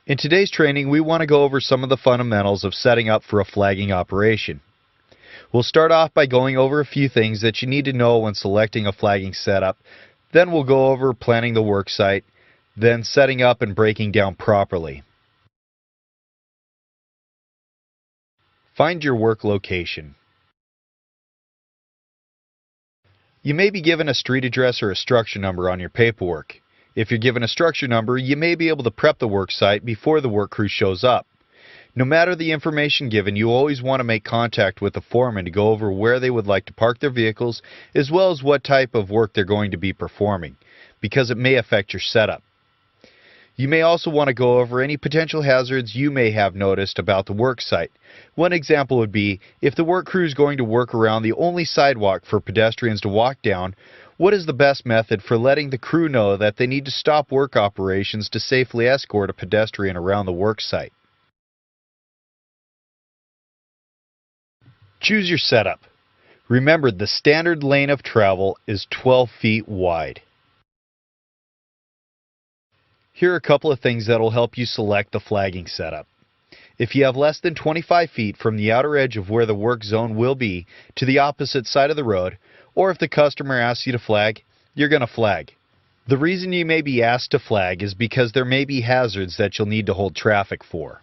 In today's training, we want to go over some of the fundamentals of setting up for a flagging operation. We'll start off by going over a few things that you need to know when selecting a flagging setup. Then we'll go over planning the work site, then setting up and breaking down properly. Find your work location. You may be given a street address or a structure number on your paperwork. If you're given a structure number, you may be able to prep the work site before the work crew shows up. No matter the information given, you always want to make contact with the foreman to go over where they would like to park their vehicles, as well as what type of work they're going to be performing, because it may affect your setup. You may also want to go over any potential hazards you may have noticed about the work site. One example would be, if the work crew is going to work around the only sidewalk for pedestrians to walk down, what is the best method for letting the crew know that they need to stop work operations to safely escort a pedestrian around the work site? Choose your setup. Remember, the standard lane of travel is 12 feet wide. Here are a couple of things that will help you select the flagging setup. If you have less than 25 feet from the outer edge of where the work zone will be to the opposite side of the road, or if the customer asks you to flag, you're going to flag. The reason you may be asked to flag is because there may be hazards that you'll need to hold traffic for.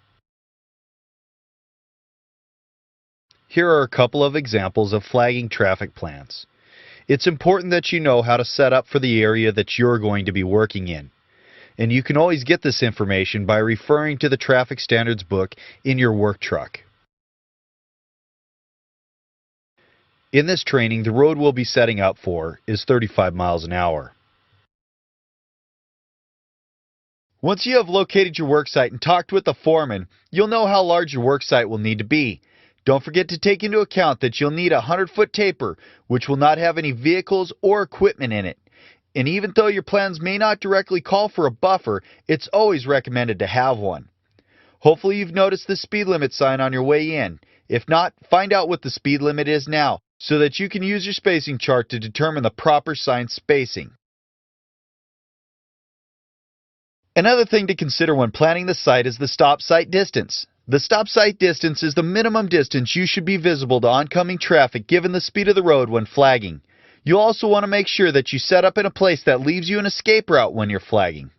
Here are a couple of examples of flagging traffic plans. It's important that you know how to set up for the area that you're going to be working in. And you can always get this information by referring to the traffic standards book in your work truck. In this training, the road we'll be setting up for is 35 miles an hour. Once you have located your work site and talked with the foreman, you'll know how large your work site will need to be. Don't forget to take into account that you'll need a 100-foot taper, which will not have any vehicles or equipment in it. And even though your plans may not directly call for a buffer, it's always recommended to have one. Hopefully you've noticed the speed limit sign on your way in. If not, find out what the speed limit is now, so that you can use your spacing chart to determine the proper sign spacing. Another thing to consider when planning the site is the stop sight distance. The stop sight distance is the minimum distance you should be visible to oncoming traffic given the speed of the road when flagging. You'll also want to make sure that you set up in a place that leaves you an escape route when you're flagging.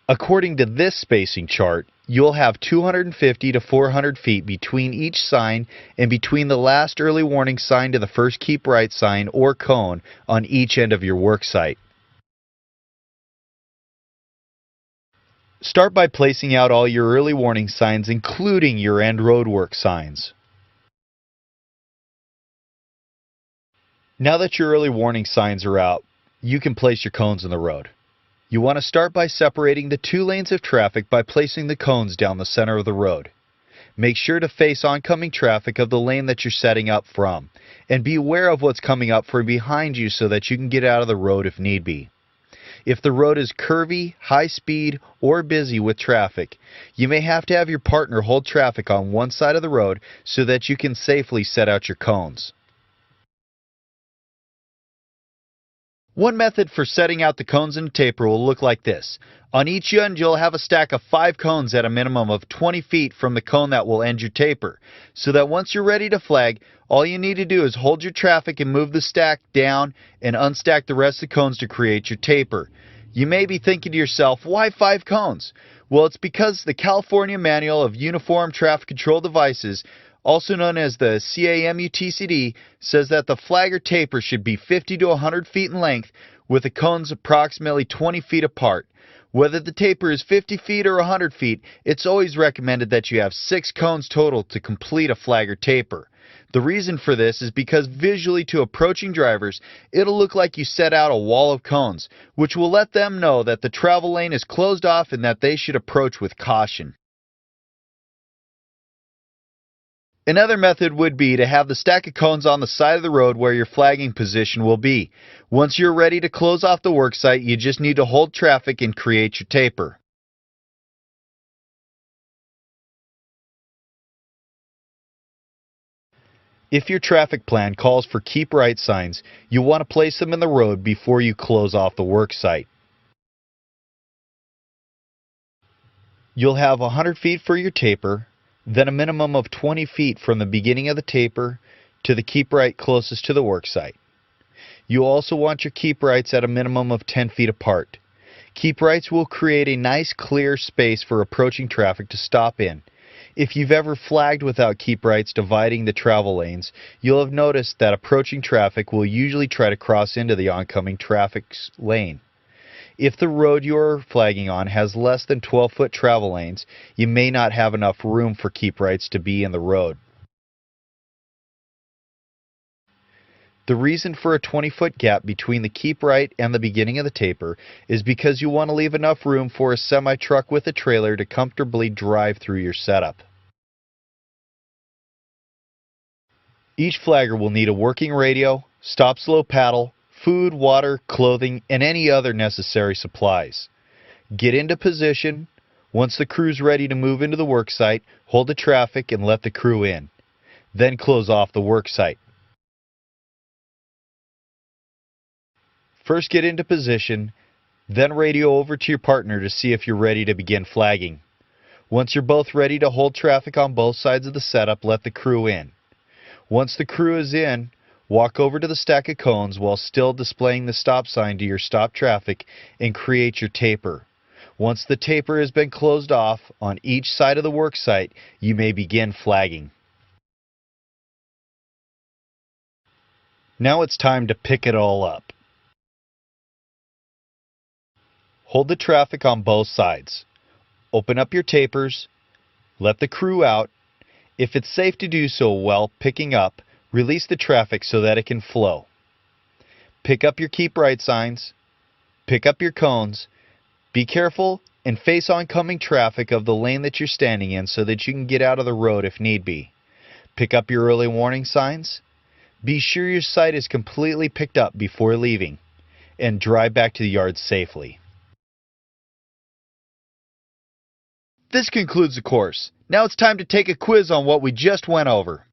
According to this spacing chart, you'll have 250 to 400 feet between each sign and between the last early warning sign to the first keep right sign or cone on each end of your work site. Start by placing out all your early warning signs, including your end roadwork signs. Now that your early warning signs are out, you can place your cones in the road. You want to start by separating the two lanes of traffic by placing the cones down the center of the road. Make sure to face oncoming traffic of the lane that you're setting up from, and be aware of what's coming up from behind you so that you can get out of the road if need be. If the road is curvy, high speed, or busy with traffic, you may have to have your partner hold traffic on one side of the road so that you can safely set out your cones. One method for setting out the cones in a taper will look like this. On each end, you'll have a stack of 5 cones at a minimum of 20 feet from the cone that will end your taper, so that once you're ready to flag, all you need to do is hold your traffic and move the stack down and unstack the rest of the cones to create your taper. You may be thinking to yourself, why 5 cones? Well, it's because the California Manual of Uniform Traffic Control Devices, also known as the CAMUTCD, says that the flag or taper should be 50 to 100 feet in length with the cones approximately 20 feet apart. Whether the taper is 50 feet or 100 feet, it's always recommended that you have 6 cones total to complete a flag or taper. The reason for this is because visually to approaching drivers, it'll look like you set out a wall of cones, which will let them know that the travel lane is closed off and that they should approach with caution. Another method would be to have the stack of cones on the side of the road where your flagging position will be. Once you're ready to close off the work site, you just need to hold traffic and create your taper. If your traffic plan calls for keep right signs, you want to place them in the road before you close off the work site. You'll have 100 feet for your taper, then a minimum of 20 feet from the beginning of the taper to the keep right closest to the worksite. You also want your keep rights at a minimum of 10 feet apart. Keep rights will create a nice clear space for approaching traffic to stop in. If you've ever flagged without keep rights dividing the travel lanes, you'll have noticed that approaching traffic will usually try to cross into the oncoming traffic's lane. If the road you're flagging on has less than 12-foot travel lanes, you may not have enough room for keep rights to be in the road. The reason for a 20-foot gap between the keep right and the beginning of the taper is because you want to leave enough room for a semi-truck with a trailer to comfortably drive through your setup. Each flagger will need a working radio, stop-slow paddle, food, water, clothing, and any other necessary supplies. Get into position. Once the crew's ready to move into the worksite, hold the traffic and let the crew in. Then close off the worksite. First get into position, then radio over to your partner to see if you're ready to begin flagging. Once you're both ready to hold traffic on both sides of the setup, let the crew in. Once the crew is in, walk over to the stack of cones while still displaying the stop sign to your stop traffic and create your taper. Once the taper has been closed off on each side of the worksite, you may begin flagging. Now it's time to pick it all up. Hold the traffic on both sides. Open up your tapers. Let the crew out. If it's safe to do so while picking up, release the traffic so that it can flow. Pick up your keep right signs. Pick up your cones. Be careful and face oncoming traffic of the lane that you're standing in so that you can get out of the road if need be. Pick up your early warning signs. Be sure your site is completely picked up before leaving. And drive back to the yard safely. This concludes the course. Now it's time to take a quiz on what we just went over.